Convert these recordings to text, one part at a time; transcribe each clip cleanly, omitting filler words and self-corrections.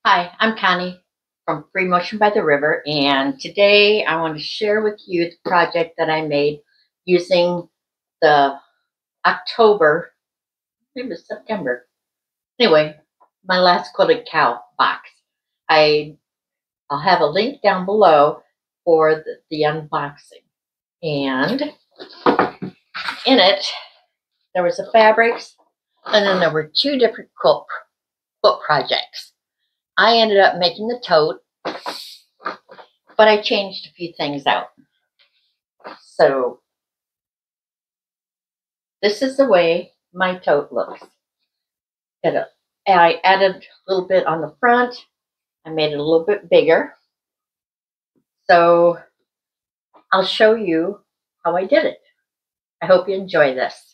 Hi, I'm Connie from Free Motion by the River, and today I want to share with you the project that I made using the October, maybe it was September. Anyway, my last quilted cow box. I'll have a link down below for the unboxing. And in it, there was the fabrics, and then there were two different quilt projects. I ended up making the tote, but I changed a few things out. So this is the way my tote looks. I added a little bit on the front. I made it a little bit bigger. So I'll show you how I did it. I hope you enjoy this.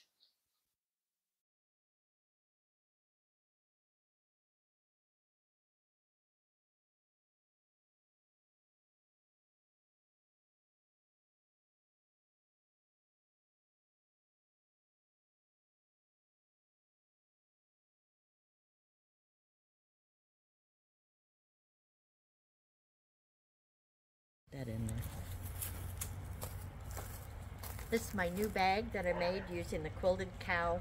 That in there. This is my new bag that I made using the quilted cow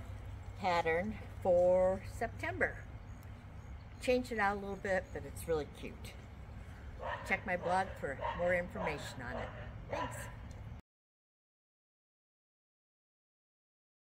pattern for September. Changed it out a little bit, but it's really cute. Check my blog for more information on it. Thanks.